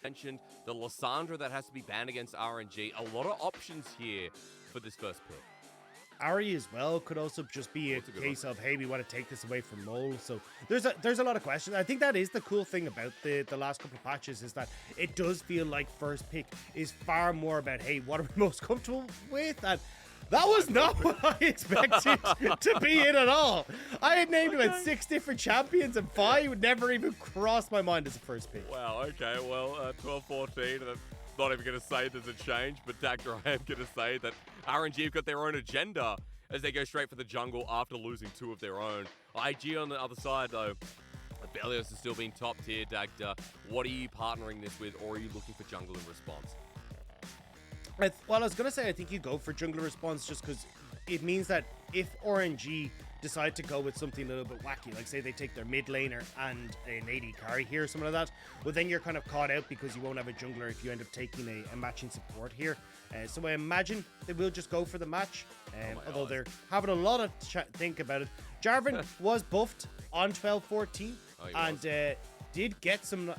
mentioned the Lysandra that has to be banned against RNG. A lot of options here for this first pick. Ahri as well could also just be a case of, hey, we want to take this away from Mole. So there's a lot of questions. I think that is the cool thing about the last couple of patches, is that it does feel like first pick is far more about, hey, what are we most comfortable with? And that was not what I expected to be in at all. I had named about 6 different champions, and 5 would never even cross my mind as a first pick. Wow, okay, well, 12-14, I'm not even going to say there's a change, but Dagda, I am going to say that RNG have got their own agenda as they go straight for the jungle after losing 2 of their own. IG on the other side, though, Aphelios is still being top tier, Dagda. What are you partnering this with, or are you looking for jungle in response? Well, I was going to say I think you go for jungler response just because it means that if RNG decide to go with something a little bit wacky, like say they take their mid laner and an AD carry here or something like that, well then you're kind of caught out because you won't have a jungler if you end up taking a matching support here. So I imagine they will just go for the match, although they're having a lot of think about it. Jarvan was buffed on 12-14 and did get some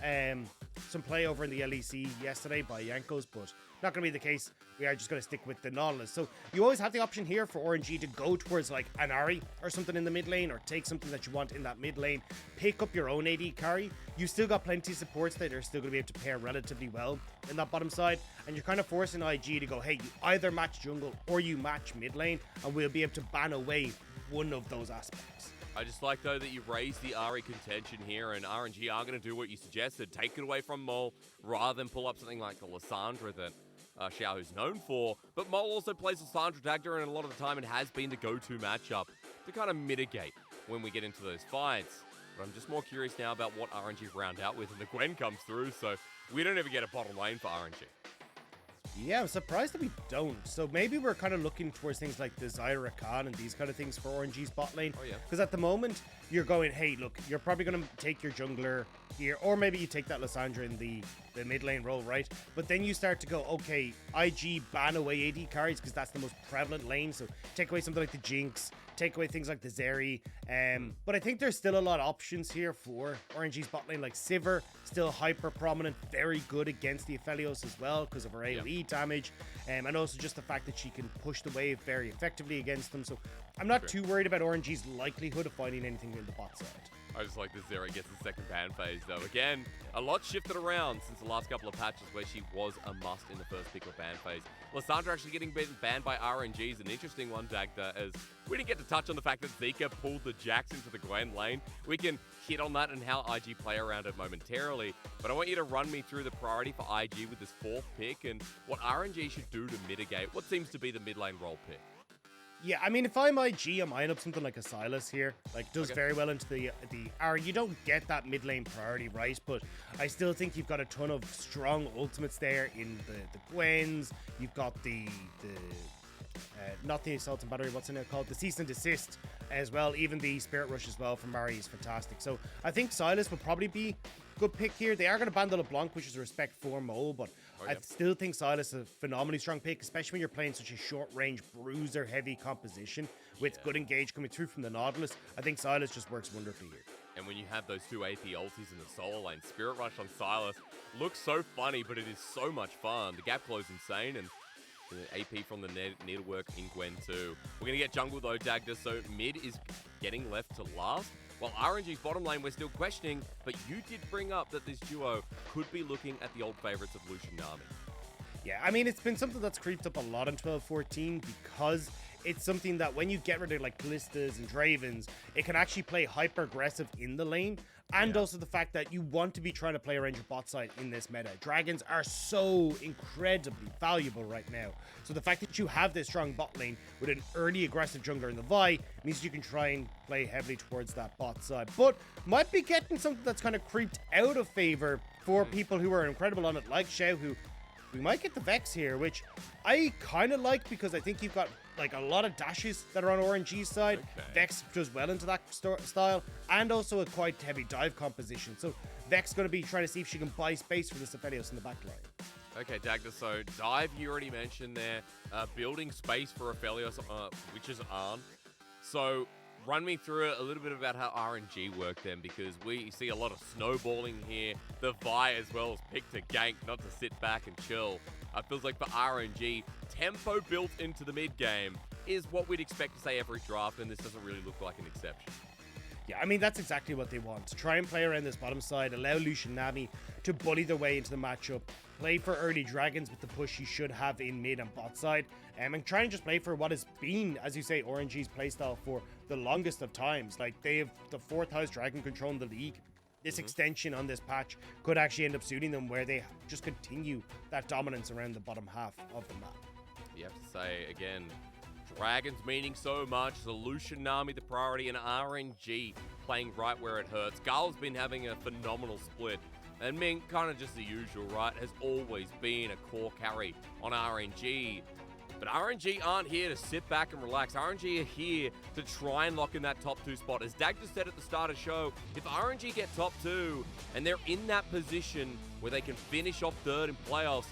play over in the LEC yesterday by Jankos, but not going to be the case. We are just going to stick with the Nautilus. So you always have the option here for RNG to go towards like an Ahri or something in the mid lane, or take something that you want in that mid lane, pick up your own AD carry. You still got plenty of supports that are still going to be able to pair relatively well in that bottom side, and you're kind of forcing IG to go, hey, you either match jungle or you match mid lane, and we'll be able to ban away one of those aspects. I just like, though, that you raised the Ahri contention here, and RNG are going to do what you suggested, take it away from Mole, rather than pull up something like the Lysandra that Xiaohu's known for. But Mole also plays Lysandra Dagda, and a lot of the time it has been the go-to matchup to kind of mitigate when we get into those fights. But I'm just more curious now about what RNG round out with, and the Gwen comes through, so we don't ever get a bottom lane for RNG. Yeah, I'm surprised that we don't. So maybe we're kind of looking towards things like the Zyra Khan and these kind of things for RNG's bot lane. Oh, yeah. Because at the moment, you're going, hey, look, you're probably going to take your jungler here, or maybe you take that Lysandra in the mid lane role, right? But then you start to go, okay, IG ban away AD carries because that's the most prevalent lane. So take away something like the Jinx, take away things like the Zeri. But I think there's still a lot of options here for RNG's bot lane, like Sivir, still hyper prominent, very good against the Aphelios as well because of her AoE damage, and also just the fact that she can push the wave very effectively against them. So I'm not too worried about RNG's likelihood of finding anything in the bot side. I just like that Zeri gets the second ban phase, though. Again, a lot shifted around since the last couple of patches where she was a must in the first pick or ban phase. Lysandra actually getting banned by RNG is an interesting one, Dagda, as we didn't get to touch on the fact that Zika pulled the Jax into the Gwen lane. We can hit on that and how IG play around it momentarily, but I want you to run me through the priority for IG with this 4th pick and what RNG should do to mitigate what seems to be the mid lane role pick. Yeah, I mean, if I'm IG, I'm eyeing up something like a Sylas here. Like, does very well into the Ahri. You don't get that mid lane priority, right? But I still think you've got a ton of strong ultimates there in the Gwens. You've got the not the Assault and Battery, what's in it called? The Cease and Desist as well. Even the Spirit Rush as well from Ahri is fantastic. So I think Sylas would probably be a good pick here. They are going to ban the LeBlanc, which is a respect for Mole, but I still think Sylas is a phenomenally strong pick, especially when you're playing such a short-range, bruiser-heavy composition with good engage coming through from the Nautilus. I think Sylas just works wonderfully here. And when you have those 2 AP ultis in the solo lane, Spirit Rush on Sylas looks so funny, but it is so much fun. The gap close insane, and the AP from the needlework in Gwen too. We're going to get jungle though, Dagda, so mid is getting left to last. While RNG's bottom lane we're still questioning, but you did bring up that this duo could be looking at the old favorites of Lucian Nami. Yeah, I mean, it's been something that's creeped up a lot in 12-14 because it's something that when you get rid of like Ballistas and Dravens, it can actually play hyper aggressive in the lane. And also the fact that you want to be trying to play around your bot side in this meta. Dragons are so incredibly valuable right now. So the fact that you have this strong bot lane with an early aggressive jungler in the Vi means you can try and play heavily towards that bot side. But might be getting something that's kind of creeped out of favor for people who are incredible on it, like Xiaohu. We might get the Vex here, which I kind of like because I think you've got like a lot of dashes that are on RNG's side. Vex does well into that style, and also a quite heavy dive composition. So Vex going to be trying to see if she can buy space for this Aphelios in the back line. Okay, Dagda, so dive you already mentioned there. Building space for Aphelios, which is on. So run me through a little bit about how RNG work then, because we see a lot of snowballing here. The Vi as well has picked a gank, not to sit back and chill. It feels like for RNG, tempo built into the mid game is what we'd expect to say every draft, and this doesn't really look like an exception. Yeah, I mean, that's exactly what they want. To try and play around this bottom side, allow Lucian Nami to bully their way into the matchup, play for early dragons with the push you should have in mid and bot side, and try and just play for what has been, as you say, RNG's playstyle for the longest of times. Like, they have the 4th highest dragon control in the league. This extension on this patch could actually end up suiting them, where they just continue that dominance around the bottom half of the map. You have to say, again, dragons meaning so much, the Lucian Nami the priority, and RNG playing right where it hurts. Gala's been having a phenomenal split, and Ming, kind of just the usual, right, has always been a core carry on RNG. But RNG aren't here to sit back and relax. RNG are here to try and lock in that top 2 spot. As Dagda said at the start of the show, if RNG get top 2 and they're in that position where they can finish off 3rd in playoffs,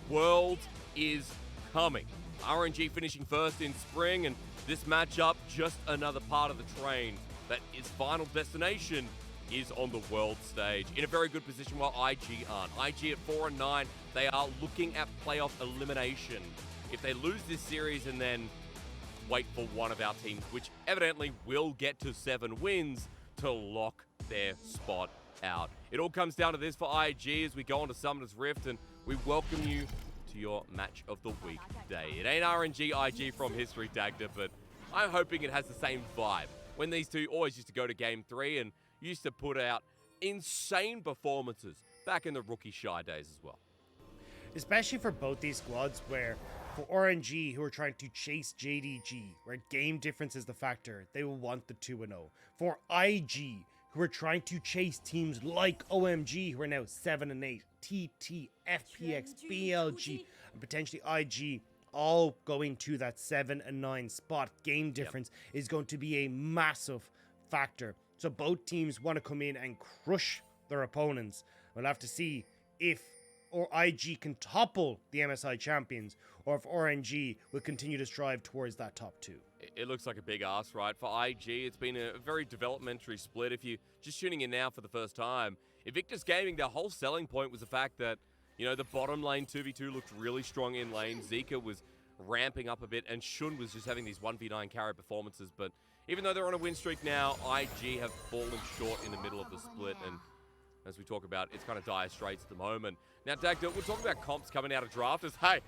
Worlds is coming. RNG finishing 1st in spring, and this matchup just another part of the train that its final destination is on the world stage. In a very good position while IG aren't. IG at 4-9, they are looking at playoff elimination. If they lose this series and then wait for one of our teams, which evidently will get to 7 wins, to lock their spot out. It all comes down to this for IG as we go on to Summoner's Rift, and we welcome you to your match of the week day. It ain't RNG IG from history, Dagda, but I'm hoping it has the same vibe. When these two always used to go to Game 3 and used to put out insane performances back in the rookie Shy days as well. Especially for both these squads, where for RNG, who are trying to chase JDG, where game difference is the factor, they will want the 2-0. For IG, who are trying to chase teams like OMG, who are now 7-8, TT, FPX, BLG, and potentially IG, all going to that 7-9 spot. Game difference is going to be a massive factor. So both teams want to come in and crush their opponents. We'll have to see if IG can topple the MSI champions, or if RNG will continue to strive towards that top 2. It looks like a big ask, right? For IG, it's been a very developmentary split. If you're just tuning in now for the first time, Invictus Gaming, their whole selling point was the fact that, you know, the bottom lane 2v2 looked really strong in lane. Zika was ramping up a bit, and Shun was just having these 1v9 carry performances. But even though they're on a win streak now, IG have fallen short in the middle of the split, and as we talk about, it's kind of dire straits at the moment. Now, Dagda, we're talking about comps coming out of drafters. Hey,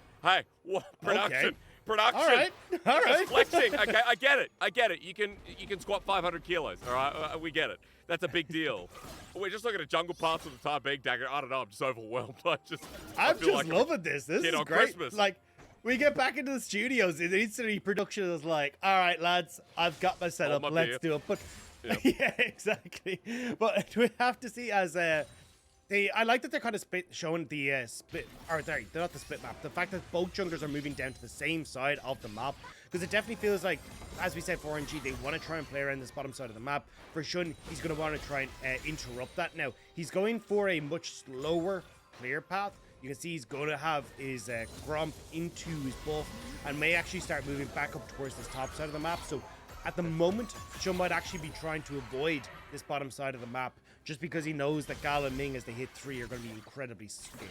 what? Production. Okay. Production. All right. Flexing. Okay, I get it. You can squat 500 kilos, all right? We get it. That's a big deal. We're just looking at jungle paths for the time being, Dagda. I don't know, I'm just overwhelmed. I'm just like loving this. This is on great. Christmas. Like, we get back into the studios, and instantly production is like, all right, lads, I've got my setup. Let's do it. But yeah, exactly. But we have to see as I like that they're kind of showing the split, or sorry, they're not the split map. The fact that both junglers are moving down to the same side of the map, because it definitely feels like, as we said for RNG, they want to try and play around this bottom side of the map. For Shun, he's going to want to try and interrupt that. Now, he's going for a much slower clear path. You can see he's going to have his Gromp into his buff, and may actually start moving back up towards this top side of the map. So at the moment, Shun might actually be trying to avoid this bottom side of the map, just because he knows that Gala and Ming, as they hit 3, are going to be incredibly scary.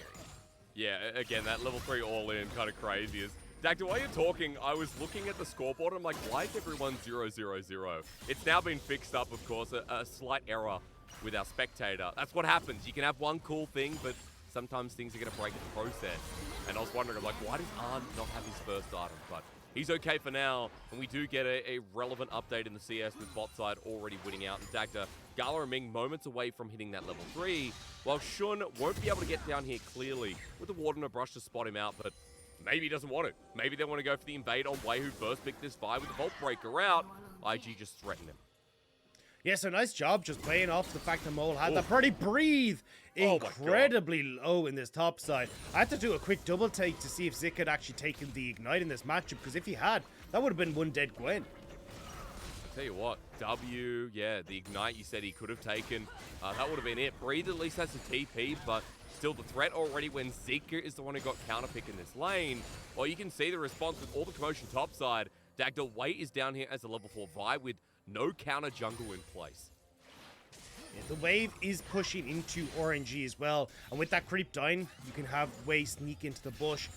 Yeah, again, that level 3 all-in, kind of crazy. Dagda, while you're talking, I was looking at the scoreboard, and I'm like, why is everyone 0-0-0? It's now been fixed up, of course, a slight error with our spectator. That's what happens. You can have one cool thing, but sometimes things are going to break in the process. And I was wondering, I'm like, why does Arn not have his first item? But he's okay for now, and we do get a relevant update in the CS with bot side already winning out. And Dagda, Gala and Ming moments away from hitting that level 3, while Shun won't be able to get down here clearly with the Warden of Brush to spot him out, but maybe he doesn't want it. Maybe they want to go for the invade on Wei, who first picked this fight with the Vault Breaker out. IG just threatened him. Yeah, so nice job just playing off the fact that Mole had that pretty breathe incredibly low in this top side. I had to do a quick double take to see if Zika had actually taken the Ignite in this matchup, because if he had, that would have been one dead Gwen. Tell you what, the Ignite you said he could have taken, that would have been it. Breathe at least has a TP, but still the threat already when Zika is the one who got counterpick in this lane. Well, you can see the response with all the commotion topside. Dagda Wei is down here as a level 4 Vi with no counter jungle in place. Yeah, the wave is pushing into RNG as well, and with that creep down, you can have Wei sneak into the bush.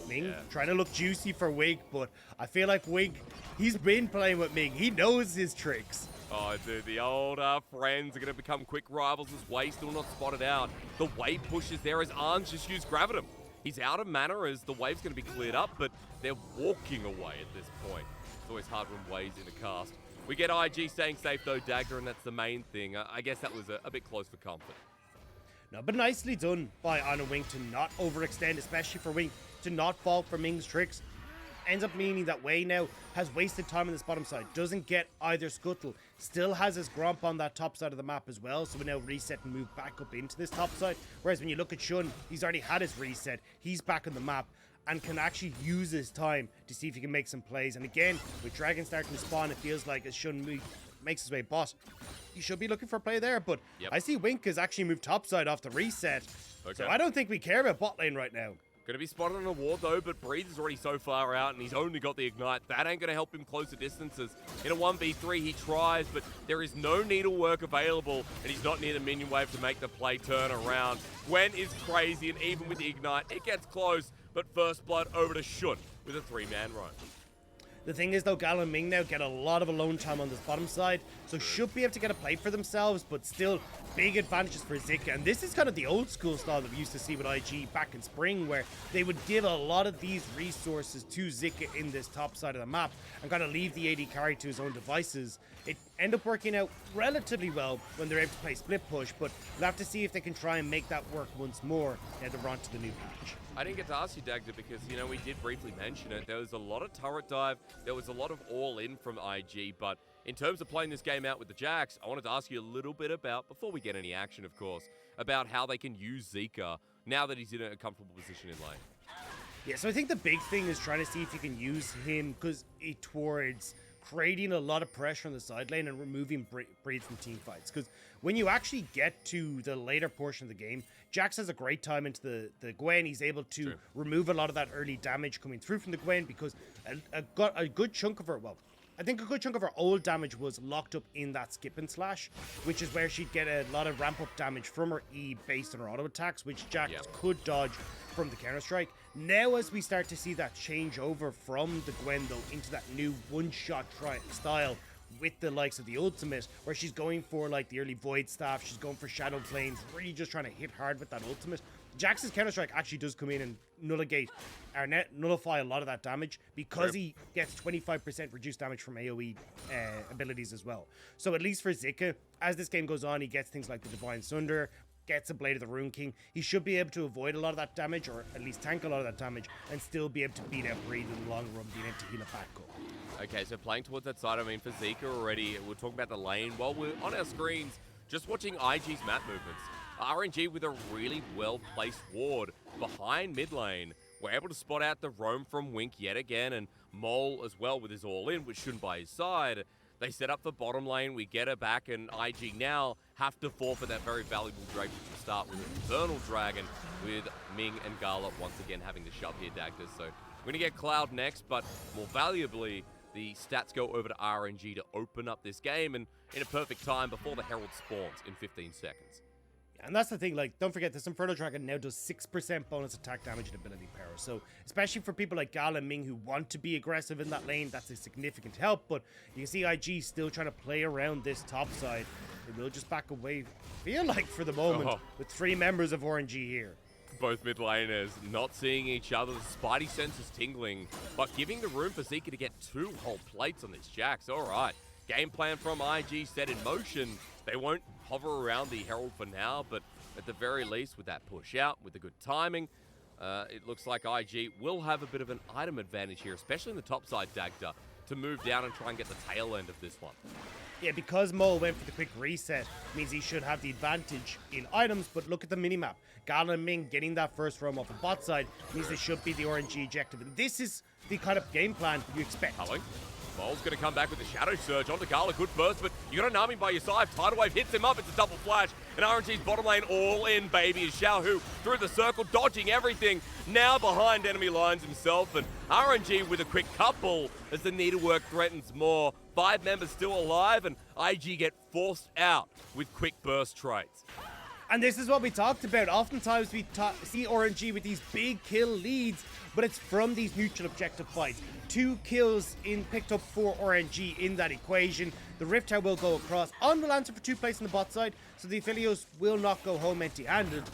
Ming trying to look juicy for Wig, but I feel like Wig, he's been playing with Ming. He knows his tricks. Oh, dude, the old friends are going to become quick rivals as Wei still not spotted out. The wave pushes there as Arns just used Gravitum. He's out of mana as the wave's going to be cleared up, but they're walking away at this point. It's always hard when Wei's in a cast. We get IG staying safe though, Dagda, and that's the main thing. I guess that was a bit close for comfort. No, but nicely done by Ana Wing to not overextend, especially for Wing to not fall for Ming's tricks. Ends up meaning that Wei now has wasted time on this bottom side, doesn't get either scuttle, still has his Gromp on that top side of the map as well, so we now reset and move back up into this top side. Whereas when you look at Shun, he's already had his reset, he's back on the map, and can actually use his time to see if he can make some plays. And again, with Dragon starting to spawn, it feels like as Shun makes his way bot, you should be looking for a play there, but I see Wink has actually moved topside off the reset, so I don't think we care about bot lane right now. Going to be spotted on a ward though, but Breeze is already so far out and he's only got the Ignite. That ain't going to help him close the distances. In a 1v3 he tries, but there is no needlework available and he's not near the minion wave to make the play turn around. Gwen is crazy, and even with the Ignite, it gets close, but first blood over to Shun with a 3-man run. The thing is though, Gala and Ming now get a lot of alone time on this bottom side, so should be able to get a play for themselves, but still big advantages for Zika. And this is kind of the old school style that we used to see with IG back in spring, where they would give a lot of these resources to Zika in this top side of the map and kind of leave the AD carry to his own devices. It ended up working out relatively well when they're able to play split push, but we'll have to see if they can try and make that work once more now they're on to the new patch. I didn't get to ask you, Dagda, because, you know, we did briefly mention it. There was a lot of turret dive. There was a lot of all-in from IG. But in terms of playing this game out with the Jacks, I wanted to ask you a little bit about, before we get any action, of course, about how they can use Zika now that he's in a comfortable position in lane. Yeah, so I think the big thing is trying to see if you can use him towards creating a lot of pressure on the side lane and removing Breed from team fights. Because when you actually get to the later portion of the game, Jax has a great time into the Gwen. He's able to remove a lot of that early damage coming through from the Gwen, because a good chunk of her, well, I think a good chunk of her old damage was locked up in that skip and slash, which is where she'd get a lot of ramp up damage from her E based on her auto attacks, which Jax could dodge from the counter strike. Now as we start to see that change over from the Gwen though into that new one-shot style with the likes of the ultimate, where she's going for like the early void staff, she's going for shadow flames, really just trying to hit hard with that ultimate. Jax's counter strike actually does come in and nullify a lot of that damage, because he gets 25% reduced damage from AoE abilities as well. So at least for Zika, as this game goes on, he gets things like the Divine Sunder, gets a Blade of the Rune King. He should be able to avoid a lot of that damage, or at least tank a lot of that damage, and still be able to beat out Breed in the long run, being able to heal it back up. Okay, so playing towards that side, I mean, for Zika already, we're talking about the lane. While we're on our screens, just watching IG's map movements. RNG with a really well-placed ward behind mid lane. We're able to spot out the roam from Wink yet again, and Mole as well with his all-in, which shouldn't by his side. They set up the bottom lane, we get her back, and IG now have to forfeit that very valuable Drake to start with an Infernal Dragon, with Ming and Gala once again having to shove here, Dagda. So we're going to get Cloud next, but more valuably, the stats go over to RNG to open up this game, and in a perfect time before the Herald spawns in 15 seconds. And that's the thing, like, don't forget, this Infernal Dragon now does 6% bonus attack damage and ability power. So, especially for people like Gala and Ming who want to be aggressive in that lane, that's a significant help. But you can see IG still trying to play around this top side. They will just back away, feel like, for the moment, with 3 members of RNG here. Both mid laners not seeing each other, the Spidey sense is tingling, but giving the room for Zika to get 2 whole plates on this Jax. All right, game plan from IG set in motion. They won't hover around the Herald for now, but at the very least, with that push out, with the good timing, it looks like IG will have a bit of an item advantage here, especially in the top side, Dagda, to move down and try and get the tail end of this one. Yeah, because Mole went for the quick reset, means he should have the advantage in items, but look at the minimap. Gala and Ming getting that first roam off the bot side means they should be the RNG objective, and this is the kind of game plan you expect. Mole's going to come back with the Shadow Surge onto Gala. Good burst, but you got a Nami by your side. Tidal Wave hits him up. It's a double flash. And RNG's bottom lane all in, baby. Is Xiaohu through the circle, dodging everything. Now behind enemy lines himself. And RNG with a quick couple as the needlework threatens more. 5 members still alive, and IG get forced out with quick burst trades. And this is what we talked about. Oftentimes we see RNG with these big kill leads, but it's from these neutral objective fights. 2 kills picked up for RNG in that equation. The Rift Tower will go across. On will answer for 2 plays on the bot side, so the Aphelios will not go home empty-handed.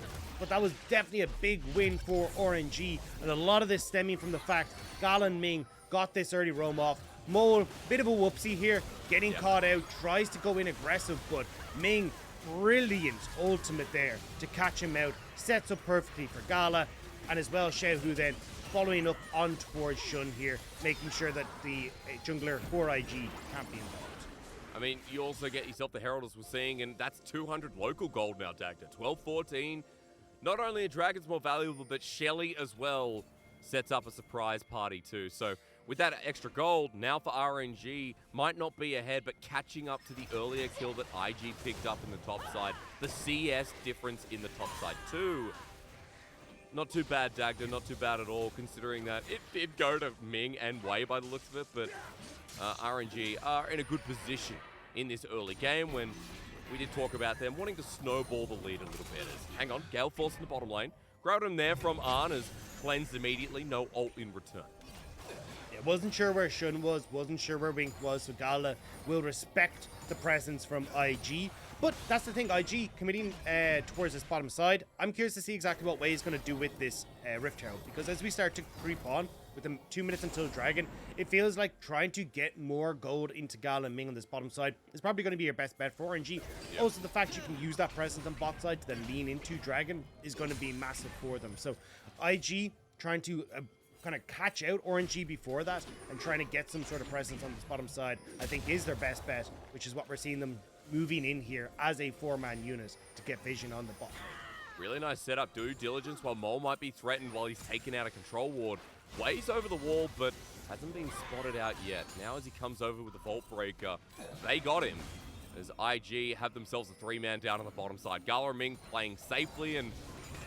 But that was definitely a big win for RNG, and a lot of this stemming from the fact Gala and Ming got this early roam off. Mole, bit of a whoopsie here, getting caught out, tries to go in aggressive, but Ming, brilliant ultimate there to catch him out, sets up perfectly for Gala, and as well Xiaohu then following up on towards Xun here, making sure that the jungler for IG can't be involved. I mean, you also get yourself the Herald as we're seeing, and that's 200 local gold now, Dagda. 12-14. Not only are Dragons more valuable, but Shelly as well sets up a surprise party too. So with that extra gold, now for RNG, might not be ahead, but catching up to the earlier kill that IG picked up in the top side. The CS difference in the top side too. Not too bad, Dagda, not too bad at all, considering that it did go to Ming and Wei by the looks of it, but RNG are in a good position in this early game when we did talk about them wanting to snowball the lead a little bit. Hang on, Gale forced in the bottom lane. Grabbed him there from Arna's, cleansed immediately, no ult in return. Yeah, wasn't sure where Xun was, wasn't sure where Wink was, so Gala will respect the presence from IG. But that's the thing, IG committing towards this bottom side. I'm curious to see exactly what Wei is going to do with this Rift Herald, because as we start to creep on with the 2 minutes until Dragon, it feels like trying to get more gold into Gala and Ming on this bottom side is probably going to be your best bet for RNG. Yeah. Also, the fact you can use that presence on bot side to then lean into Dragon is going to be massive for them. So IG trying to kind of catch out RNG before that and trying to get some sort of presence on this bottom side, I think is their best bet, which is what we're seeing them moving in here as a 4-man unit to get vision on the bot. Really nice setup, due diligence while Mole might be threatened while he's taken out a control ward. Weighs over the wall, but hasn't been spotted out yet. Now as he comes over with the Vault Breaker, they got him. As IG have themselves a 3-man down on the bottom side. Gala and Ming playing safely, and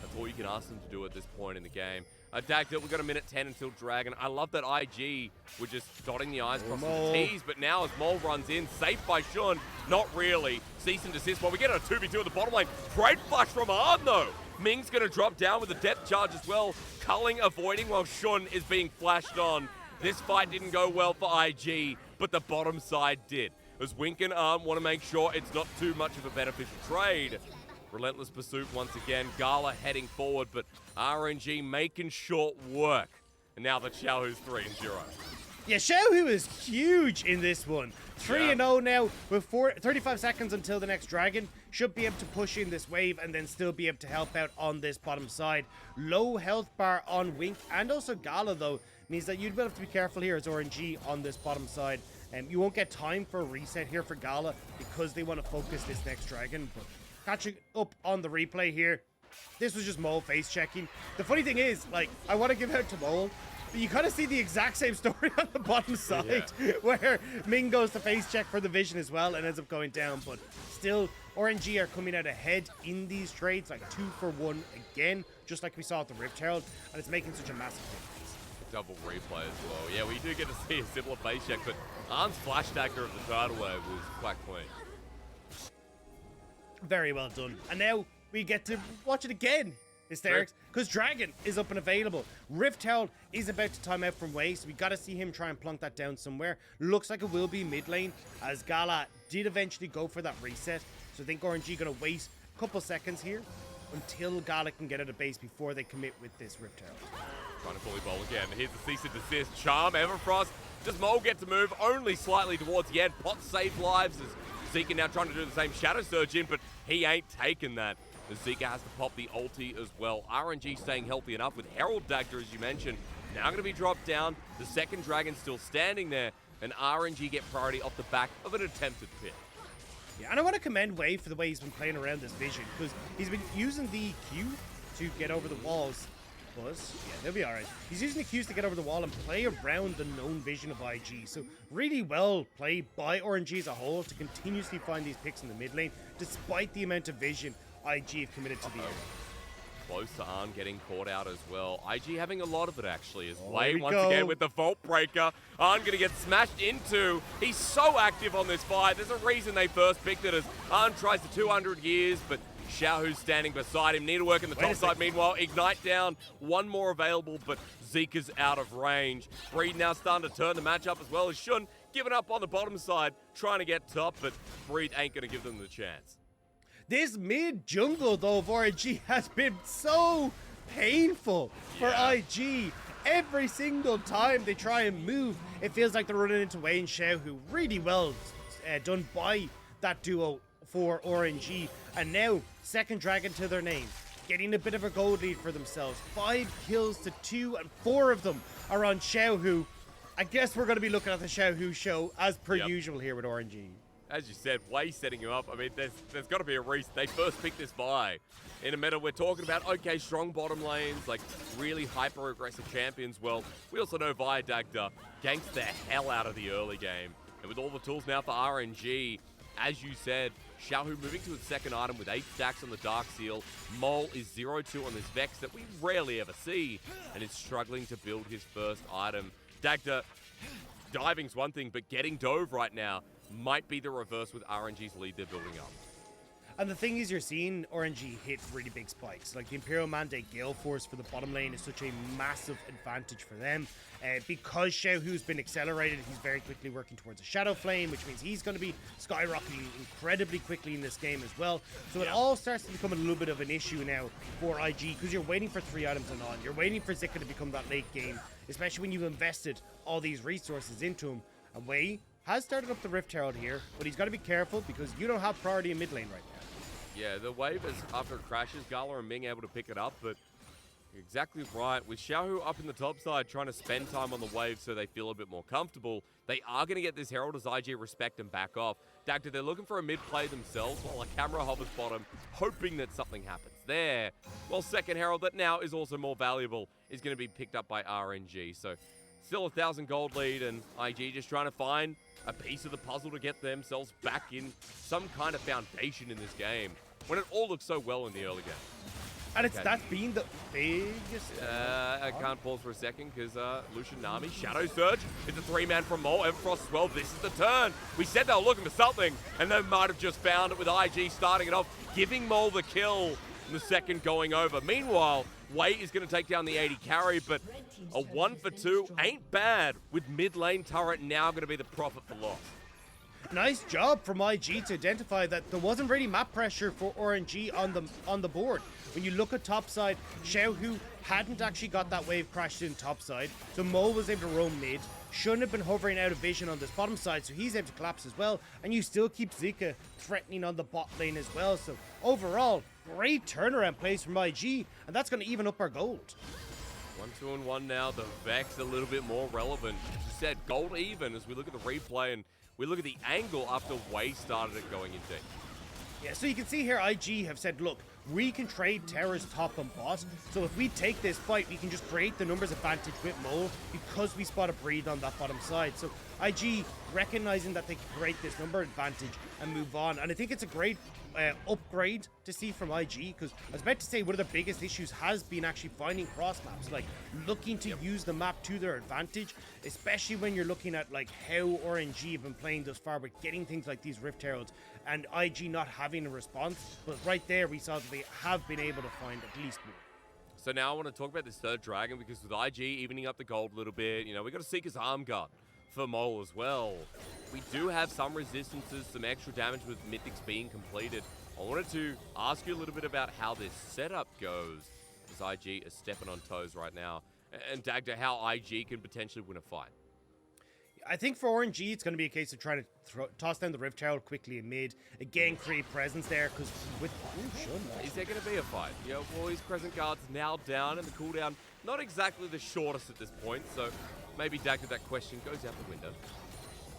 that's all you can ask them to do at this point in the game. Dagda, we've got a minute 10 until Dragon. I love that IG were just dotting the I's, crossing the T's, but now as Mole runs in, safe by Xun, not really. Cease and desist while we get a 2v2 in the bottom lane. Great flash from Arn though. Ming's going to drop down with a depth charge as well. Culling avoiding while Xun is being flashed on. This fight didn't go well for IG, but the bottom side did. As Wink and Arm want to make sure it's not too much of a beneficial trade. Relentless pursuit once again. Gala heading forward, but RNG making short work. And now that Xiaohu's 3-0. Yeah, Xiaohu is huge in this one. 3-0 now with 35 seconds until the next Dragon. Should be able to push in this wave and then still be able to help out on this bottom side. Low health bar on Wink and also Gala though means that you'd have to be careful here as RNG on this bottom side. You won't get time for a reset here for Gala because they want to focus this next Dragon. But catching up on the replay here, this was just Mole face checking. The funny thing is, like, I want to give out to Mole, but you kind of see the exact same story on the bottom side, where Ming goes to face check for the vision as well and ends up going down. But still, RNG are coming out ahead in these trades, like 2 for 1 again, just like we saw at the Rift Herald, and it's making such a massive difference. Double replay as well. Yeah, we do get to see a similar face check, but Arn's flash dagger of the tidal wave was quite clean. Very well done. And now we get to watch it again, Hysterics, because Dragon is up and available. Rift Herald is about to time out from Wei, so we got to see him try and plunk that down somewhere. Looks like it will be mid lane, as Gala did eventually go for that reset. So I think RNG going to wait a couple seconds here until Gala can get out of base before they commit with this Rift Herald. Trying to fully bowl again. Here's the cease and desist. Charm, Everfrost. Does Mole get to move only slightly towards the end? Pot save lives as Zika now trying to do the same Shadow Surge in, but he ain't taking that. As Zika has to pop the ulti as well. RNG staying healthy enough with Herald Dagda, as you mentioned. Now going to be dropped down. The second Dragon still standing there, and RNG get priority off the back of an attempted pick. Yeah, and I want to commend Wei for the way he's been playing around this vision, because he's been using the Q to get over the walls. But yeah, they'll be alright. He's using the Qs to get over the wall and play around the known vision of IG. So really well played by RNG as a whole to continuously find these picks in the mid lane, despite the amount of vision IG have committed to the area. Close to Arn getting caught out as well. IG having a lot of it actually as Here we once go. again with the Vault Breaker. Arn gonna get smashed into. He's so active on this fight. There's a reason they first picked it as Arn tries the 200 years, but Xiaohu's standing beside him. Needlework in the top side. Meanwhile, Ignite down. One more available, but Zika's out of range. Breed now starting to turn the matchup as well as Shun giving up on the bottom side, trying to get top, but Breed ain't gonna give them the chance. This mid jungle though of RNG has been so painful for IG. Every single time they try and move, it feels like they're running into Wei and Xiaohu. Really well done by that duo for RNG. And now, second dragon to their name, getting a bit of a gold lead for themselves. 5 kills to 2, and 4 of them are on Xiaohu. I guess we're going to be looking at the Xiaohu show as per usual here with RNG. As you said, Wei setting him up. I mean, there's got to be a reason. They first picked this buy. In a meta, we're talking about, okay, strong bottom lanes, like really hyper-aggressive champions. Well, we also know via Dagda ganks the hell out of the early game. And with all the tools now for RNG, as you said, Xiaohu moving to his second item with 8 stacks on the Dark Seal. Mole is 0-2 on this Vex that we rarely ever see, and is struggling to build his first item. Dagda, diving's one thing, but getting dove right now might be the reverse with RNG's lead they're building up. And the thing is, you're seeing RNG hit really big spikes. Like the Imperial Mandate Gale Force for the bottom lane is such a massive advantage for them. Because Xiaohu's been accelerated, he's very quickly working towards a Shadow Flame, which means he's going to be skyrocketing incredibly quickly in this game as well. So it all starts to become a little bit of an issue now for IG, because you're waiting for 3 items and on. You're waiting for Zika to become that late game, especially when you've invested all these resources into him. And Wei has started up the Rift Herald here, but he's got to be careful because you don't have priority in mid lane right now. Yeah, the wave is, after it crashes, Gala and Ming able to pick it up, but you're exactly right. With Xiaohu up in the top side trying to spend time on the wave so they feel a bit more comfortable, they are going to get this Herald as IG respect and back off. Dagda, they're looking for a mid play themselves while a camera hovers bottom, hoping that something happens there. While second Herald, that now is also more valuable, is going to be picked up by RNG. So still 1,000 gold lead, and IG just trying to find a piece of the puzzle to get themselves back in some kind of foundation in this game, when it all looks so well in the early game. And that's been the biggest... I can't pause for a second because Lucian, Nami, Shadow Surge. It's a 3-man from Mole, Everfrost as well. This is the turn. We said they were looking for something, and they might have just found it with IG starting it off, giving Mole the kill, and the second going over. Meanwhile, Wei is going to take down the AD carry, but a 1 for 2 ain't bad, with mid lane turret now going to be the profit for loss. Nice job from IG to identify that there wasn't really map pressure for RNG on the board. When you look at topside, Xiaohu hadn't actually got that wave crashed in topside, so Mo was able to roam mid. Shouldn't have been hovering out of vision on this bottom side, so he's able to collapse as well. And you still keep Zika threatening on the bot lane as well. So overall, great turnaround plays from IG, and that's going to even up our gold. 1, 2, and 1 now. The Vex a little bit more relevant. As you said, gold even as we look at the replay and we look at the angle after Wei started it going in deep. Yeah, so you can see here IG have said, look, we can trade Terra's top and bot, so if we take this fight, we can just create the numbers advantage with Mole because we spot a breed on that bottom side. So IG recognizing that they can create this number advantage and move on. And I think it's a great upgrade to see from IG, because I was about to say one of the biggest issues has been actually finding cross maps, like looking to use the map to their advantage, especially when you're looking at like how RNG have been playing thus far with getting things like these Rift Heralds and IG not having a response. But right there we saw that they have been able to find at least more. So now I want to talk about this third dragon, because with IG evening up the gold a little bit, you know, we got to seek his arm guard for Mole as well. We do have some resistances, some extra damage with mythics being completed. I wanted to ask you a little bit about how this setup goes, as IG is stepping on toes right now, and Dagda, how IG can potentially win a fight. I think for RNG, it's going to be a case of trying to toss down the Rift Herald quickly in mid. Again, create presence there, because with... Is there going to be a fight? Yeah, well, his present guard's now down, and the cooldown not exactly the shortest at this point, so maybe Dagda, that question goes out the window.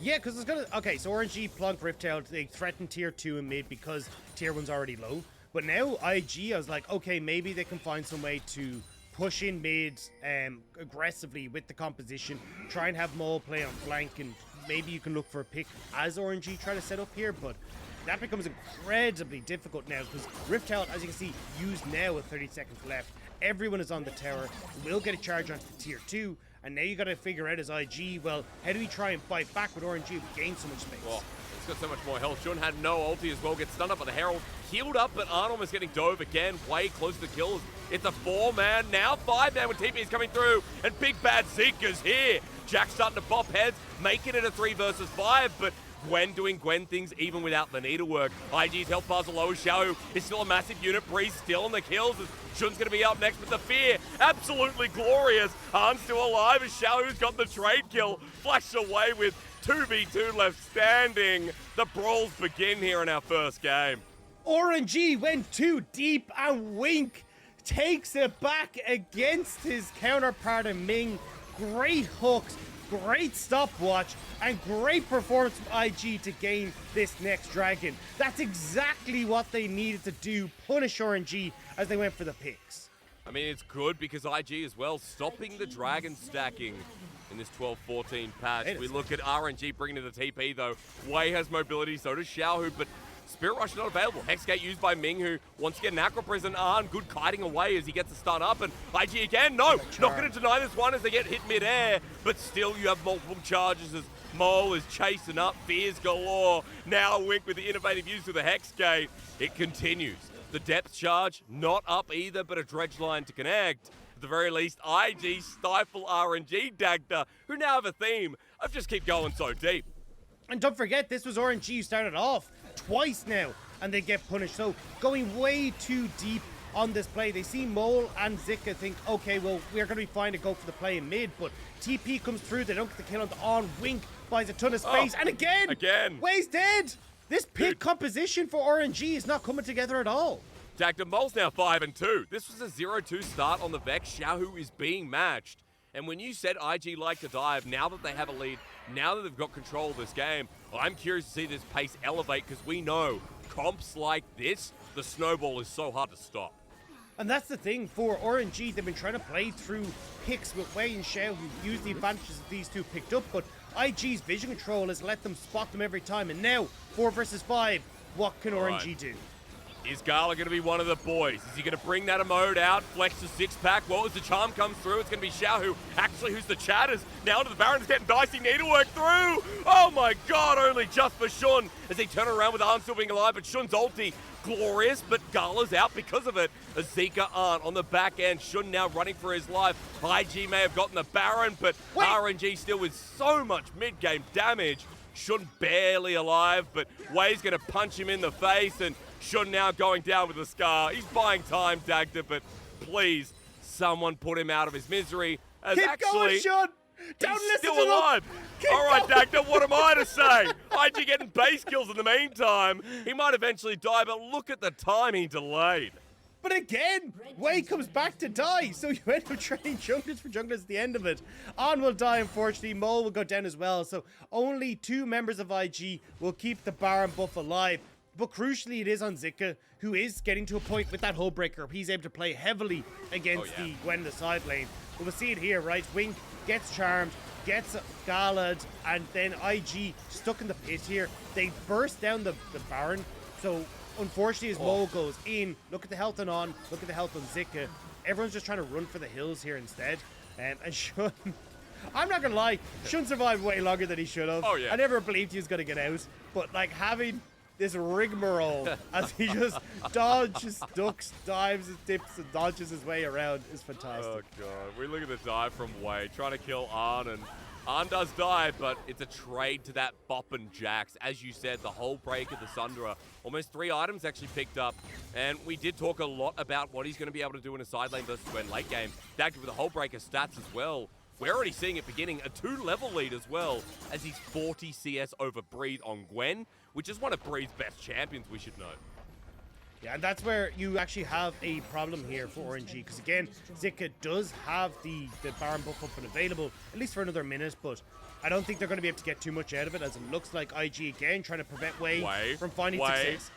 Yeah, because it's going to... Okay, so RNG plunk Rift Herald, they threaten tier 2 in mid because tier 1's already low. But now IG, I was like, okay, maybe they can find some way to push in mid aggressively with the composition, try and have Mole play on flank, and maybe you can look for a pick as RNG try to set up here, but that becomes incredibly difficult now because Rift Herald, as you can see, used now with 30 seconds left. Everyone is on the tower, will get a charge onto the tier 2, and now you got to figure out as IG, well, how do we try and fight back with RNG who gain so much space? Well, it's got so much more health. Shun had no ulti as well, gets stunned up by the Herald, healed up, but Arnold is getting dove again, way close to the kills. It's a 4-man, now 5-man with TP is coming through, and Big Bad Zika's here. Jack's starting to bop heads, making it a 3 versus 5, but Gwen doing Gwen things even without the needlework. IG's health bars are low. Xiaohu is still a massive unit. Breeze still in the kills. Shun's going to be up next, but the fear, absolutely glorious. Han's still alive as Xiaohu's got the trade kill. Flashed away with 2v2 left standing. The brawls begin here in our first game. RNG went too deep and Wink takes it back against his counterpart in Ming. Great hooks, great stopwatch, and great performance from IG to gain this next dragon. That's exactly what they needed to do, punish RNG as they went for the picks. I mean, it's good because IG as well, stopping the dragon stacking in this 12-14 patch. We look at RNG bringing to the TP though. Wei has mobility, so does Xiaohu, but Spirit Rush not available. Hexgate used by Ming, who wants to get an Acro Prison. Good kiting away as he gets a stun up. And IG again, no, not going to deny this one as they get hit mid-air. But still, you have multiple charges as Mole is chasing up. Fears galore. Now Wink with the innovative use of the Hexgate. It continues. The depth charge, not up either, but a dredge line to connect. At the very least, IG stifle RNG Dagda, who now have a theme of just keep going so deep. And don't forget, this was RNG who started off twice now, and they get punished. So going way too deep on this play. They see Mole and Zika think, okay, well, we're going to be fine to go for the play in mid, but TP comes through. They don't get the kill on the on. Wink buys a ton of space, and again, Wei's dead. This pick composition for RNG is not coming together at all. Dagda, Mole's now 5-2. This was a 0-2 start on the Vex. Xiaohu is being matched. And when you said IG like to dive, now that they have a lead, now that they've got control of this game, I'm curious to see this pace elevate because we know comps like this, the snowball is so hard to stop. And that's the thing for RNG. They've been trying to play through picks with Wei and Xiao, who use the advantages that these two picked up, but IG's vision control has let them spot them every time. And now, 4 versus 5, what can RNG do? Is Gala going to be one of the boys? Is he going to bring that emote out, flex the 6-pack? What was the charm comes through? It's going to be Xiaohu, actually, who's the chatters. Now to the Baron's getting dicey needlework through. Oh my god, only just for Shun as they turn around with Arn still being alive, but Shun's ulti, glorious, but Gala's out because of it. A Zika Arn on the back end. Shun now running for his life. IG may have gotten the Baron, but RNG still with so much mid-game damage. Shun barely alive, but Wei's going to punch him in the face, and Shun now going down with a scar. He's buying time, Dagda, but please, someone put him out of his misery. As Keep actually, going, Shun! Don't he's listen still to alive. All right, Dagda, what am I to say? IG getting base kills in the meantime. He might eventually die, but look at the time he delayed. But again, Wei comes back to die, so you end up trading junglers for junglers at the end of it. On will die, unfortunately. Mole will go down as well, so only 2 members of IG will keep the Baron buff alive. But crucially, it is on Zika, who is getting to a point with that hull breaker. He's able to play heavily against the Gwen in the side lane. But we'll see it here, right? Wink gets charmed, gets Gala'd, and then IG stuck in the pit here. They burst down the Baron, so unfortunately as Mole goes in, look at the health on, look at the health on Zika. Everyone's just trying to run for the hills here instead. And Shun, I'm not gonna lie, Shun survived way longer than he should have. I never believed he was gonna get out, but like having this rigmarole as he just dodges, ducks, dives, dips, and dodges his way around is fantastic. Oh god, we look at the dive from Wei, trying to kill Arn, and Arn does die, but it's a trade to that Bop and Jax. As you said, the whole break of the Sundra, almost 3 items actually picked up, and we did talk a lot about what he's going to be able to do in a side lane versus Gwen late game. Dagda with the whole breaker stats as well. We're already seeing it beginning, a 2-level lead as well, as he's 40 CS over Breathe on Gwen, which is one of Breeze's best champions, we should know. Yeah, and that's where you actually have a problem here for RNG, because again, Zika does have the Baron buff up and available, at least for another minute, but I don't think they're going to be able to get too much out of it, as it looks like IG again trying to prevent Wei from finding success.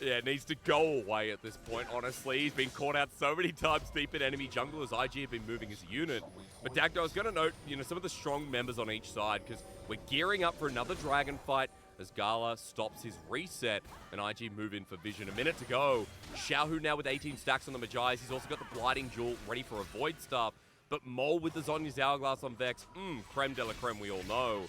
Yeah, it needs to go away at this point, honestly. He's been caught out so many times deep in enemy jungle as IG have been moving as a unit. But Dagda, I was going to note, some of the strong members on each side, because we're gearing up for another dragon fight as Gala stops his reset and IG move in for vision. A minute to go. Xiaohu now with 18 stacks on the Magi's. He's also got the Blighting Jewel ready for a Void Staff. But Mole with the Zhonya's Hourglass on Vex, creme de la creme, we all know.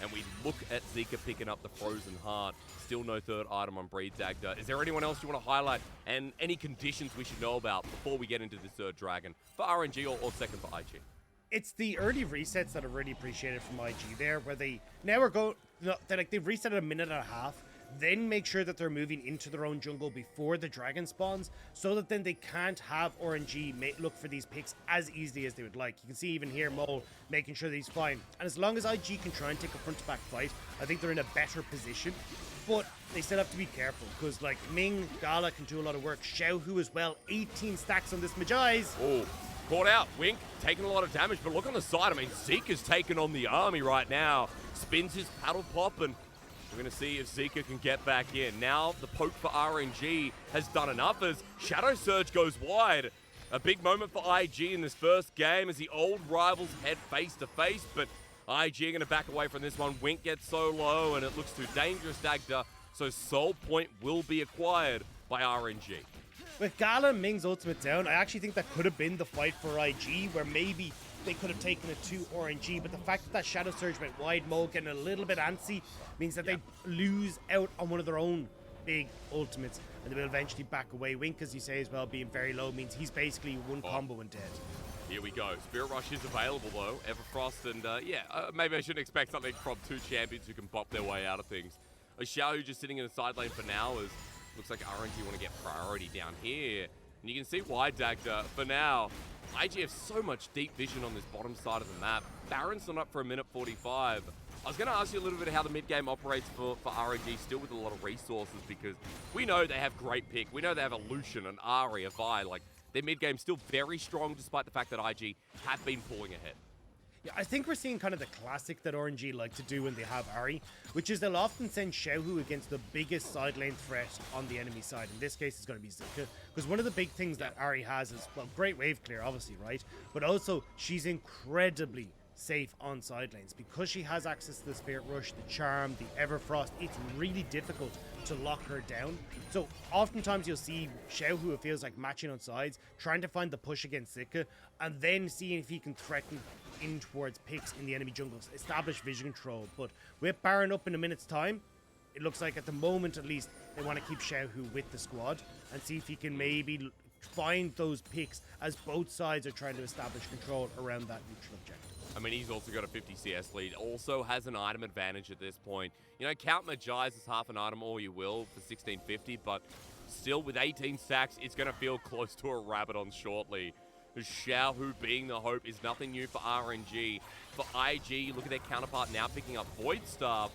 And we look at Zika picking up the Frozen Heart. Still no third item on Breed Dagda. Is there anyone else you want to highlight and any conditions we should know about before we get into this third dragon for RNG or second for IG? It's the early resets that are really appreciated from IG there, where they now are going, they've reset at a minute and a half, then make sure that they're moving into their own jungle before the dragon spawns, so that then they can't have RNG look for these picks as easily as they would like. You can see even here Mole making sure that he's fine. And as long as IG can try and take a front-to-back fight, I think they're in a better position. But they still have to be careful, because like Ming, Gala can do a lot of work. Xiaohu as well, 18 stacks on this Magi's. Oh, caught out. Wink taking a lot of damage, but look on the side. I mean, Zika's taking on the army right now. Spins his paddle pop, and we're going to see if Zika can get back in. Now the poke for RNG has done enough as Shadow Surge goes wide. A big moment for IG in this first game as the old rivals head face to face, but IG are going to back away from this one. Wink gets so low, and it looks too dangerous, Dagda. So Soul Point will be acquired by RNG. With Gala and Ming's ultimate down, I actually think that could have been the fight for IG, where maybe they could have taken it to RNG, but the fact that Shadow Surge went wide, Mole getting a little bit antsy, means that they lose out on one of their own big ultimates, and they will eventually back away. Wink, as you say as well, being very low, means he's basically one combo and dead. Here we go. Spirit Rush is available though. Everfrost and maybe I shouldn't expect something from two champions who can bop their way out of things. Xiaohu just sitting in the side lane for now as looks like RNG want to get priority down here. And you can see why, Dagda. For now, IG have so much deep vision on this bottom side of the map. Baron's not up for a minute 45. I was going to ask you a little bit how the mid-game operates for RNG, still with a lot of resources, because we know they have great pick. We know they have a Lucian, an Ahri, a Vi. Like, their mid-game still very strong, despite the fact that IG have been pulling ahead. Yeah, I think we're seeing kind of the classic that RNG like to do when they have Ahri, which is they'll often send Xiaohu against the biggest side lane threat on the enemy side. In this case, it's going to be Zika, because one of the big things that Ahri has is, well, great wave clear, obviously, right? But also, she's incredibly safe on side lanes. Because she has access to the Spirit Rush, the Charm, the Everfrost, it's really difficult to lock her down. So oftentimes you'll see Xiaohu, who feels like matching on sides, trying to find the push against Zika, and then seeing if he can threaten in towards picks in the enemy jungles, establish vision control. But with Baron up in a minute's time, it looks like at the moment at least they want to keep Xiaohu with the squad and see if he can maybe find those picks as both sides are trying to establish control around that neutral objective. I mean, he's also got a 50 CS lead, also has an item advantage at this point. You know, count Magi's as half an item all you will for 1650, but still with 18 stacks, it's going to feel close to a Rabadon shortly. Xiaohu being the hope is nothing new for RNG. For IG, look at their counterpart now picking up Void Staff,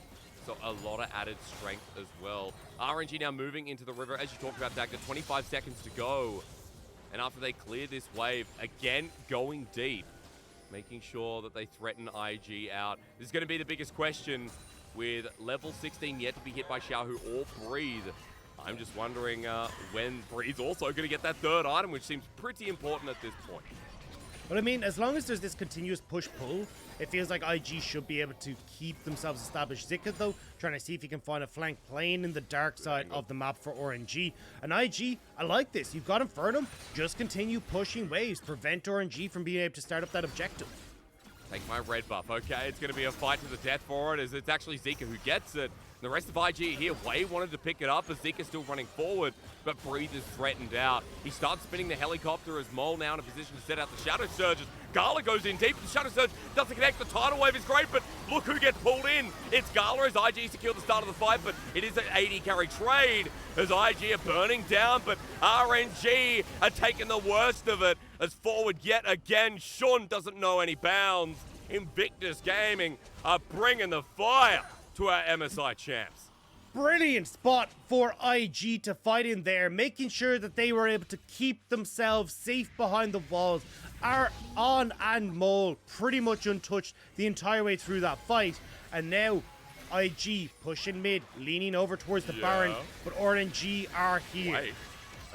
so a lot of added strength as well. RNG now moving into the river, as you talked about, Dagda, 25 seconds to go. And after they clear this wave, again going deep, making sure that they threaten IG out. This is going to be the biggest question with level 16 yet to be hit by Xiaohu or Breathe. I'm just wondering when Breeze's also going to get that third item, which seems pretty important at this point. But I mean, as long as there's this continuous push-pull, it feels like IG should be able to keep themselves established. Zika, though, trying to see if he can find a flank plane in the dark side of the map for RNG. And IG, I like this. You've got Infernum. Just continue pushing waves. Prevent RNG from being able to start up that objective. Take my red buff. Okay, it's going to be a fight to the death for it, as it's actually Zika who gets it. The rest of IG here, Way wanted to pick it up as Zika's still running forward, but Breathe is threatened out. He starts spinning the helicopter as Mole now in a position to set out the Shadow Surges. Gala goes in deep. The Shadow Surge doesn't connect. The tidal wave is great, but look who gets pulled in. It's Gala as IG secured the start of the fight, but it is an AD carry trade as IG are burning down, but RNG are taking the worst of it as forward yet again. Shun doesn't know any bounds. Invictus Gaming are bringing the fire to our MSI champs. Brilliant spot for IG to fight in there, making sure that they were able to keep themselves safe behind the walls. On and Mole pretty much untouched the entire way through that fight, and now IG pushing mid, leaning over towards the Baron, but RNG are here. Wait.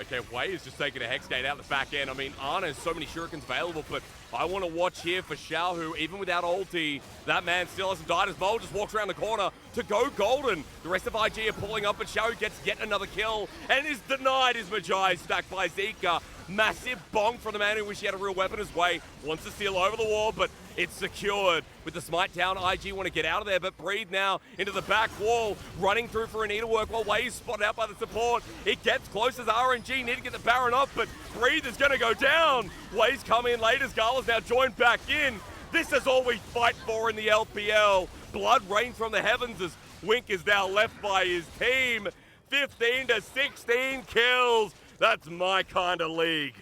Okay, Wei is just taking a Hex Gate out the back end. I mean, Ana has so many shurikens available, but I want to watch here for Xiaohu. Even without ulti, that man still hasn't died as Mole just walks around the corner to go golden. The rest of IG are pulling up, but Xiaohu gets yet another kill and is denied his Magi stacked by Zika. Massive bonk from the man who wished he had a real weapon as Wei. Wants to steal over the wall, but it's secured. With the smite down, IG want to get out of there, but Breathe now into the back wall, running through for a needlework while Wei is spotted out by the support. It gets close as RNG need to get the Baron off, but Breathe is going to go down. Wei's come in late as Gala's now joined back in. This is all we fight for in the LPL. Blood rains from the heavens as Wink is now left by his team. 15 to 16 kills. That's my kind of league.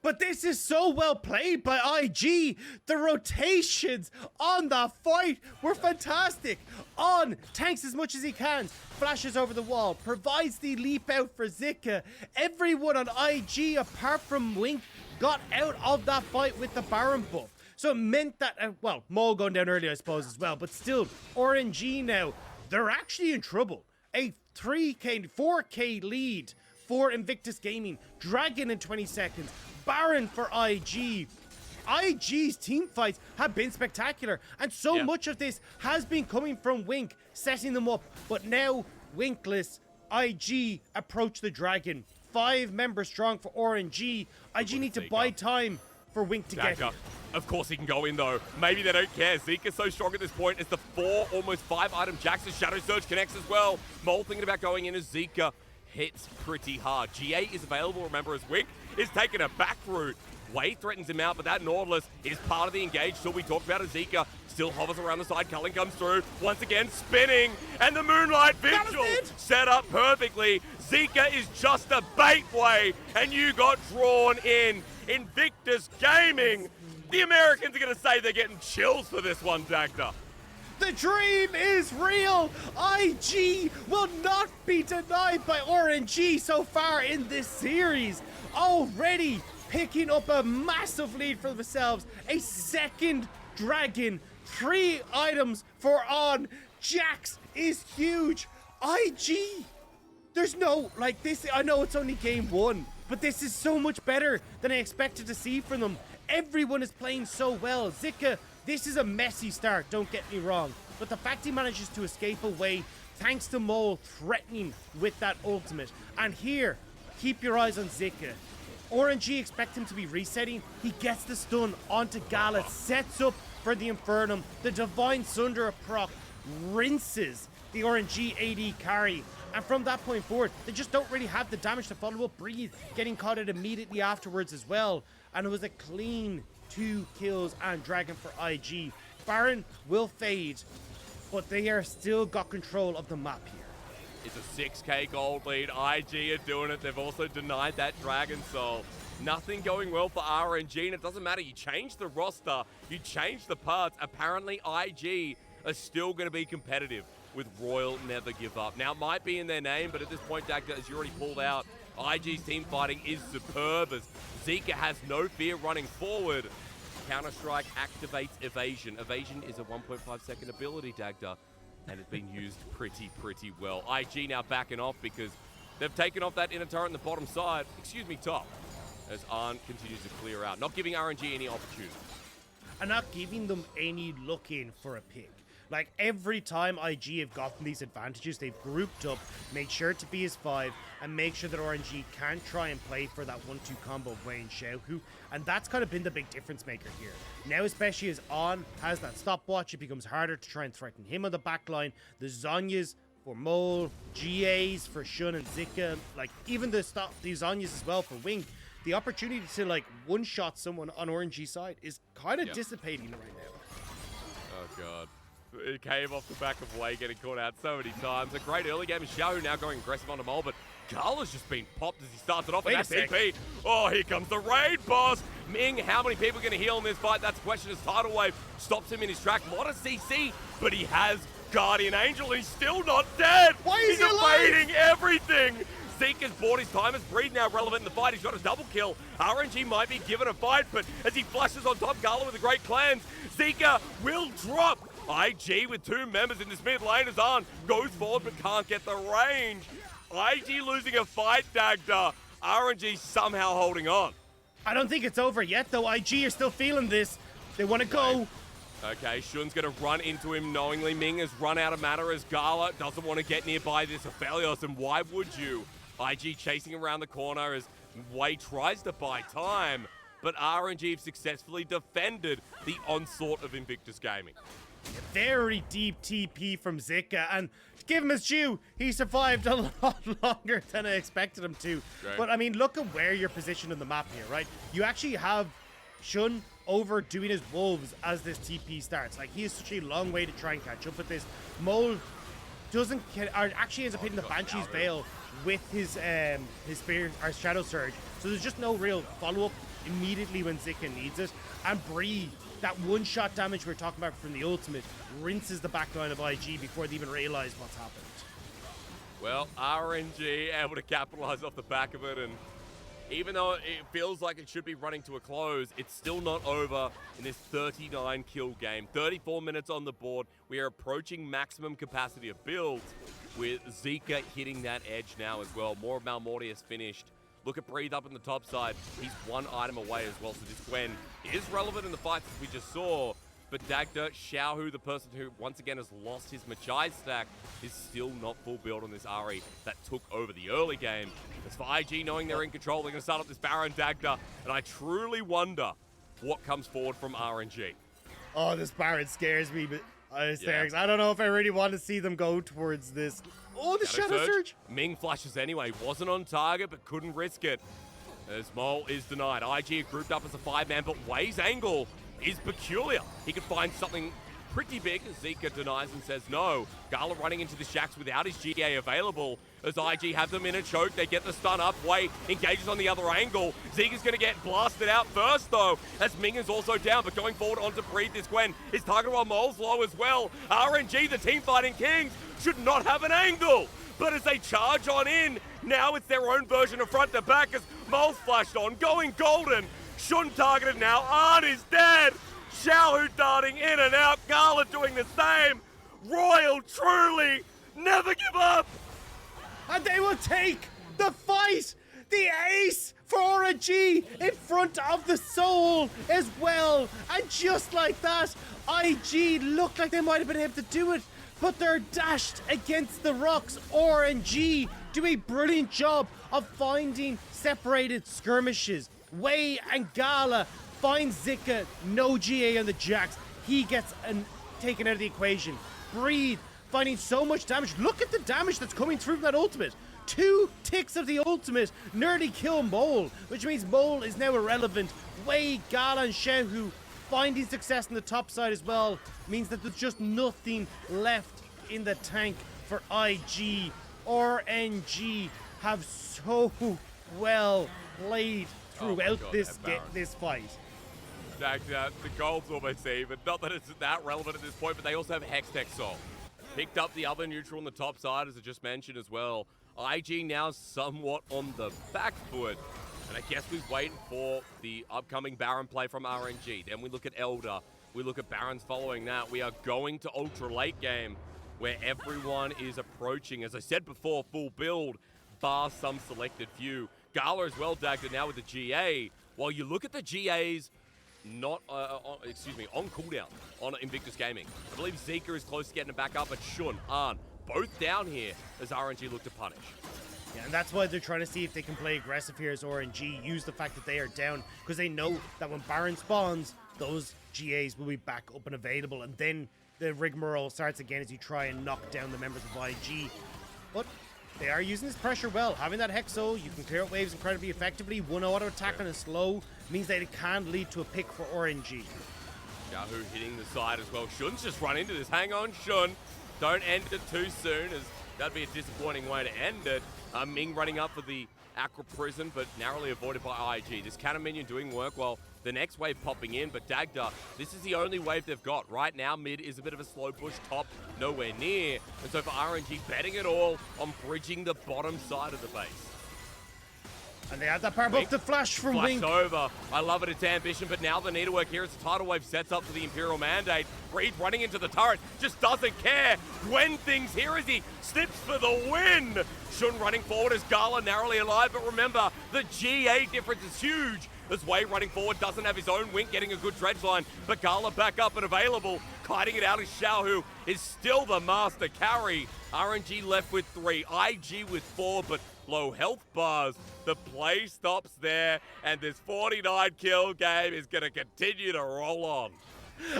But this is so well played by IG. The rotations on the fight were fantastic. On tanks as much as he can, flashes over the wall, provides the leap out for Zika. Everyone on IG apart from Wink got out of that fight with the Baron buff. So it meant that, well, Mole going down early I suppose as well, but still, RNG now, they're actually in trouble. A 3K, 4K lead for Invictus Gaming. Dragon in 20 seconds. Baron for IG. IG's team fights have been spectacular, and so much of this has been coming from Wink, setting them up. But now, Winkless, IG approach the Dragon. 5 members strong for RNG. IG need to buy time for Wink to get here. Of course he can go in though. Maybe they don't care. Zika's so strong at this point. It's the 4, almost 5 item Jackson Shadow Surge connects as well. Mole thinking about going in as Zika hits pretty hard. GA is available, remember, as Wink is taking a back route. Wei threatens him out, but that Nautilus is part of the engage. So we talked about as Zika still hovers around the side. Culling comes through, once again spinning, and the Moonlight Vigil set up perfectly. Zika is just a bait Wei, and you got drawn in. Invictus Gaming. The Americans are going to say they're getting chills for this one, Dagda. The dream is real! IG will not be denied by RNG so far in this series. Already picking up a massive lead for themselves. A second Dragon. 3 items for On. Jax is huge. IG. There's no, like this, I know it's only game 1, but this is so much better than I expected to see from them. Everyone is playing so well. Zika, this is a messy start, don't get me wrong. But the fact he manages to escape away, thanks to Mole threatening with that ultimate. And here, keep your eyes on Zika. RNG expect him to be resetting. He gets the stun onto Gala, sets up for the Infernum. The Divine Sunder proc rinses the RNG AD carry. And from that point forward, they just don't really have the damage to follow up. Breathe getting caught out immediately afterwards as well. And it was a clean 2 kills and Dragon for IG. Baron will fade, but they are still got control of the map here. It's a 6K gold lead. IG are doing it. They've also denied that Dragon Soul. Nothing going well for RNG, and it doesn't matter. You change the roster, you change the parts. Apparently, IG are still going to be competitive with Royal Never Give Up. Now, it might be in their name, but at this point, Dagda, as you already pulled out, IG's team fighting is superb as Zika has no fear running forward. Counter-Strike activates Evasion. Evasion is a 1.5 second ability, Dagda, and it's been used pretty well. IG now backing off because they've taken off that inner turret on the bottom side, top, as Arn continues to clear out, not giving RNG any opportunity. And not giving them any look in for a pick. Like, every time IG have gotten these advantages, they've grouped up, made sure to be as 5, and make sure that RNG can try and play for that 1-2 combo of Wei and Xiaohu, and that's kind of been the big difference maker here. Now, especially as On has that stopwatch, it becomes harder to try and threaten him on the back line. The Zhonyas for Mole, GAs for Shun and Zika, like, even the Zhonyas as well for Wing. The opportunity to, like, one-shot someone on RNG side is kind of dissipating right now. Oh, God. It came off the back of Wei getting caught out so many times. A great early game of Xiaohu now going aggressive on the Mole, but Gala's just been popped as he starts it off with that TP. Oh, here comes the raid boss. Ming, how many people are going to heal in this fight? That's the question as Tidal Wave stops him in his track. Modest CC, but he has Guardian Angel and he's still not dead. Why is he's evading everything. Zika's bought his time as Breed now relevant in the fight. He's got a double kill. RNG might be given a fight, but as he flashes on top, Gala with a great cleanse, Zika will drop IG with 2 members in this mid lane as Ahn goes forward but can't get the range. IG losing a fight, Dagda. RNG somehow holding on. I don't think it's over yet, though. IG are still feeling this. They want to go. Okay, Shun's going to run into him knowingly. Ming has run out of mana as Gala doesn't want to get nearby this Aphelios, and why would you? IG chasing around the corner as Wei tries to buy time, but RNG have successfully defended the onslaught of Invictus Gaming. Very deep TP from Zika, and give him his due. He survived a lot longer than I expected him to. Great. But I mean, look at where you're positioned on the map here, right? You actually have Shun overdoing his wolves as this TP starts. Like, he has such a long way to try and catch up with this. Mole doesn't actually ends up hitting the Banshee's Veil with his spear or Shadow Surge. So there's just no real follow-up immediately when Zika needs it. And Breathe, that one-shot damage we're talking about from the ultimate, rinses the backline of IG before they even realize what's happened. Well, RNG able to capitalize off the back of it, and even though it feels like it should be running to a close, it's still not over in this 39-kill game. 34 minutes on the board. We are approaching maximum capacity of builds with Zika hitting that edge now as well. More of Malmortius finished. Look at Breathe up on the top side. He's 1 item away as well, so this Gwen is relevant in the fights as we just saw. But Dagda, Xiaohu, the person who once again has lost his Machai stack, is still not full build on this Ahri that took over the early game. As for IG knowing they're in control, they're going to start up this Baron Dagda, and I truly wonder what comes forward from RNG. Oh, this Baron scares me, but Hysterics. I don't know if I really want to see them go towards this. Oh, the Shadow Surge. Ming flashes anyway. Wasn't on target, but couldn't risk it. As Mole is denied. IG grouped up as a 5-man, but Wei's angle is peculiar. He could find something pretty big as Zika denies and says no. Gala running into the shacks without his GA available. As IG have them in a choke, they get the stun up. Wei engages on the other angle. Zika's going to get blasted out first, though, as Ming is also down, but going forward onto Breathe this Gwen is targeted while Mole's low as well. RNG, the team fighting kings, should not have an angle. But as they charge on in, now it's their own version of front to back as Mole's flashed on, going golden. Shun targeted now. Ahn is dead. Xiaohu darting in and out. Gala doing the same. Royal truly never give up. And they will take the fight. The ace for RNG in front of the Soul as well. And just like that, IG looked like they might have been able to do it, but they're dashed against the rocks. RNG do a brilliant job of finding separated skirmishes. Wei and Gala find Zika, no GA on the Jax. He gets taken out of the equation. Breathe, finding so much damage. Look at the damage that's coming through from that ultimate. 2 ticks of the ultimate nearly kill Mole, which means Mole is now irrelevant. Wei, Gala, and Xiaohu finding success on the top side as well means that there's just nothing left in the tank for IG. RNG have so well played throughout this fight. Dagda, the gold's almost even. Not that it's that relevant at this point, but they also have Hex Tech Soul. Picked up the other neutral on the top side, as I just mentioned as well. IG now somewhat on the back foot. And I guess we're waiting for the upcoming Baron play from RNG. Then we look at Elder. We look at Barons following that. We are going to ultra late game, where everyone is approaching, as I said before, full build, bar some selected few. Gala as well, Dagda, now with the GA. While you look at the GAs not, on cooldown on Invictus Gaming. I believe Zika is close to getting it back up, but Shun, Ahn, both down here as RNG look to punish. Yeah, and that's why they're trying to see if they can play aggressive here as RNG, use the fact that they are down, because they know that when Baron spawns, those GAs will be back up and available, and then the rigmarole starts again as you try and knock down the members of IG. But they are using this pressure well. Having that Hexo, you can clear out waves incredibly effectively. One auto attack on a slow means that it can lead to a pick for RNG. Xiaohu hitting the side as well. Shun's just run into this. Hang on, Shun. Don't end it too soon, as that'd be a disappointing way to end it. Ming running up for the Aqua Prison, but narrowly avoided by IG. This cannon minion doing work while the next wave popping in, but Dagda, this is the only wave they've got. Right now, mid is a bit of a slow push, top nowhere near. And so for RNG, betting it all on bridging the bottom side of the base. And they have that power buff to flash from Flash Wink. over. I love it. It's ambition, but now the needlework here as the tidal wave sets up for the Imperial Mandate. Breed running into the turret, just doesn't care. Gwen things here as he snips for the win. Shun running forward as Gala narrowly alive, but remember, the GA difference is huge. As Wei running forward doesn't have his own Wink getting a good dredge line, but Gala back up and available. Kiting it out is Xiaohu is still the master carry. RNG left with 3, IG with 4, but low health bars. The play stops there, and this 49 kill game is going to continue to roll on.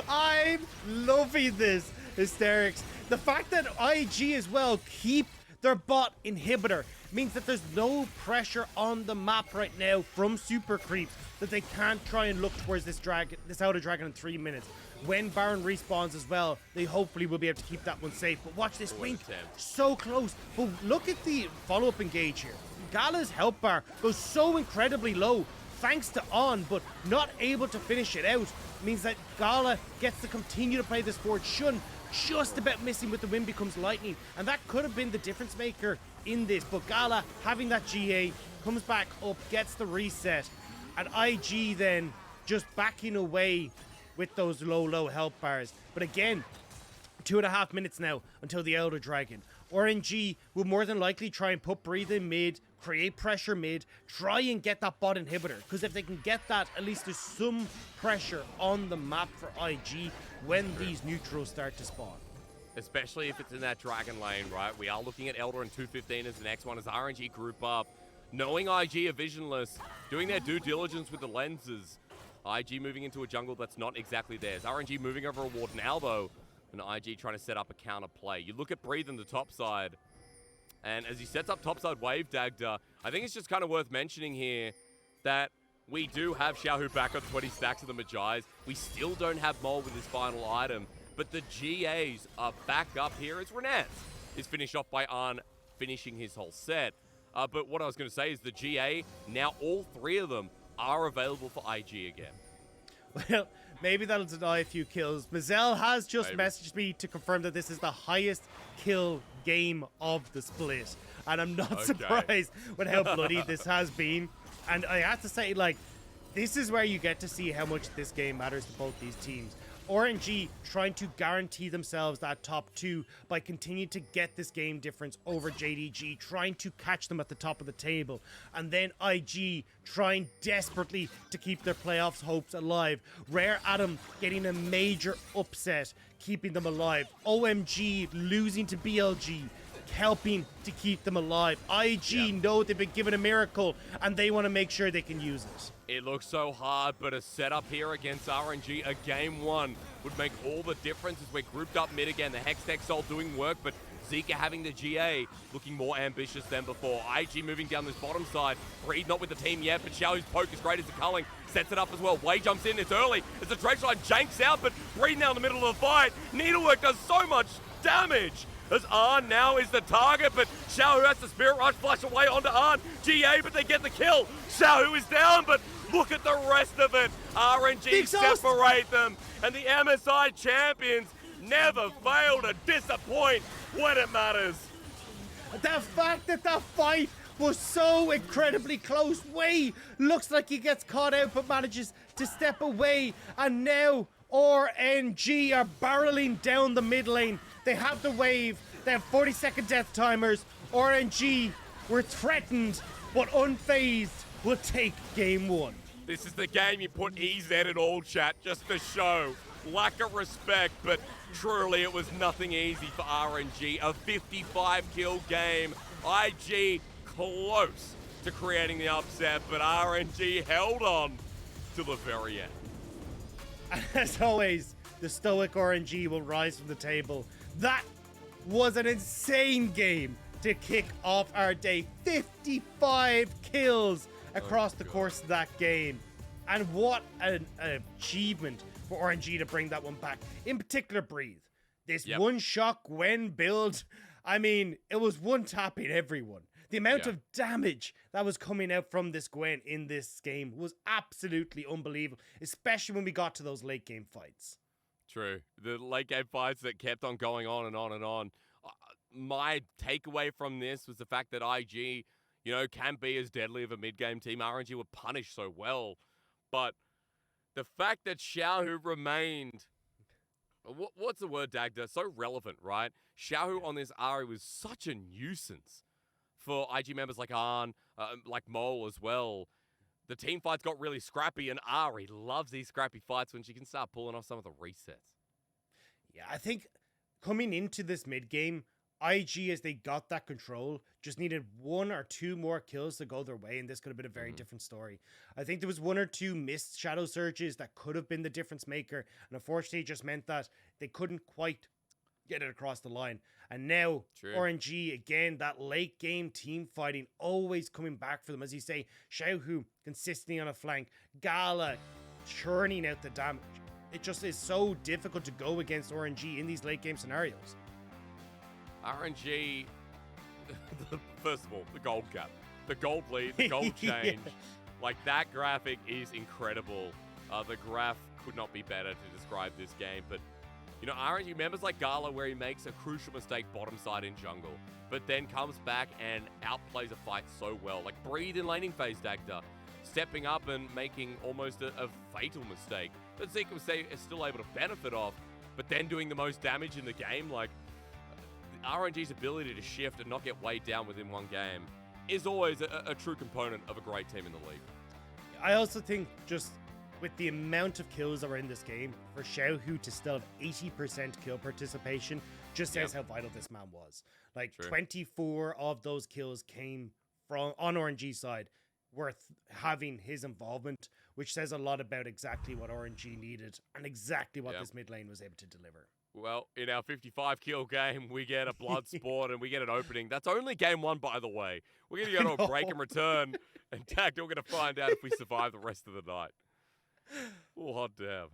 I'm loving this, Hysterics. The fact that IG as well keep their bot inhibitor means that there's no pressure on the map right now from super creeps that they can't try and look towards this outer dragon in 3 minutes. When Baron respawns as well, they hopefully will be able to keep that one safe. But watch this Wink, so close. But look at the follow-up engage here. Gala's health bar goes so incredibly low thanks to On, but not able to finish it out means that Gala gets to continue to play this forward. Shun just about missing with the win becomes lightning, and that could have been the difference maker in this. But Gala having that GA comes back up, gets the reset, and IG then just backing away with those low health bars. But again, 2.5 minutes now until the Elder Dragon. RNG will more than likely try and put Breathe in mid, create pressure mid, try and get that bot inhibitor. Because if they can get that, at least there's some pressure on the map for IG when these neutrals start to spawn. Especially if it's in that dragon lane, right? We are looking at Elder and 215 as the next one as RNG group up. Knowing IG are visionless, doing their due diligence with the lenses. IG moving into a jungle that's not exactly theirs. RNG moving over a ward now, though, and IG trying to set up a counter play. You look at Breathe on the top side, and as he sets up topside wave, Dagda, I think it's just kind of worth mentioning here that we do have Xiaohu back on 20 stacks of the Magi's. We still don't have Mole with his final item, but the GAs are back up here as Renat is finished off by Ahn finishing his whole set. But what I was going to say is the GA, now all 3 of them are available for IG again. Well, maybe that'll deny a few kills. Mazel has just messaged me to confirm that this is the highest kill game of the split. And I'm not surprised with how bloody this has been. And I have to say, like, this is where you get to see how much this game matters to both these teams. RNG trying to guarantee themselves that top 2 by continuing to get this game difference over JDG, trying to catch them at the top of the table. And then IG trying desperately to keep their playoffs hopes alive. Rare Adam getting a major upset, keeping them alive. OMG losing to BLG, helping to keep them alive. IG know they've been given a miracle and they want to make sure they can use it. It looks so hard, but a setup here against RNG, a game 1, would make all the difference as we're grouped up mid again. The Hextech Soul doing work, but Zika having the GA looking more ambitious than before. IG moving down this bottom side. Breed not with the team yet, but Xiaohu's poke is great as the culling. Sets it up as well. Wei jumps in, it's early. As the dredge line janks out, but Breed now in the middle of the fight. Needlework does so much damage. As Ahn now is the target, but Xiaohu has the Spirit Rush flash away onto Ahn. GA, but they get the kill. Xiaohu is down, but look at the rest of it. RNG separate them, and the MSI champions never fail to disappoint when it matters. The fact that that fight was so incredibly close. Wei looks like he gets caught out but manages to step away, and now RNG are barreling down the mid lane. They have the wave, they have 40-second death timers. RNG were threatened but unfazed will take game 1. This is the game you put EZ in all, chat, just to show lack of respect, but truly it was nothing easy for RNG. A 55-kill game. IG close to creating the upset, but RNG held on to the very end. As always, the stoic RNG will rise from the table. That was an insane game to kick off our day. 55 kills across the course of that game. And what an achievement for RNG to bring that one back. In particular, Breathe. This one-shot Gwen build, I mean, it was one-tapping everyone. The amount of damage that was coming out from this Gwen in this game was absolutely unbelievable, especially when we got to those late-game fights. True. The late-game fights that kept on going on and on and on. My takeaway from this was the fact that IG, can be as deadly of a mid-game team. RNG were punished so well. But the fact that Xiaohu remained... What's the word, Dagda? So relevant, right? Xiaohu on this Ahri was such a nuisance for IG members like Arn, like Mole as well. The team fights got really scrappy, and Ahri loves these scrappy fights when she can start pulling off some of the resets. Yeah, I think coming into this mid game, IG, as they got that control, just needed 1 or 2 more kills to go their way, and this could have been a very different story. I think there was 1 or 2 missed shadow surges that could have been the difference maker, and unfortunately it just meant that they couldn't quite get it across the line. And now, RNG, again, that late game team fighting always coming back for them. As you say, Xiaohu consistently on a flank, Gala churning out the damage. It just is so difficult to go against RNG in these late game scenarios. RNG, first of all, the gold cap, the gold lead, the gold change. Like, that graphic is incredible. The graph could not be better to describe this game. But, RNG members like Gala, where he makes a crucial mistake bottom side in jungle, but then comes back and outplays a fight so well. Like, breathe in laning phase, Dagda, stepping up and making almost a fatal mistake that Zika is still able to benefit off, but then doing the most damage in the game. Like, RNG's ability to shift and not get weighed down within one game is always a true component of a great team in the league. I also think just with the amount of kills that were in this game, for Xiaohu to still have 80% kill participation just says how vital this man was. Like, 24 of those kills came from on RNG side, worth having his involvement, which says a lot about exactly what RNG needed and exactly what this mid lane was able to deliver. Well, in our 55 kill game, we get a blood sport and we get an opening. That's only game 1, by the way. We're going to go to a break and return, and Dagda, we're going to find out if we survive the rest of the night. Oh, hot damn.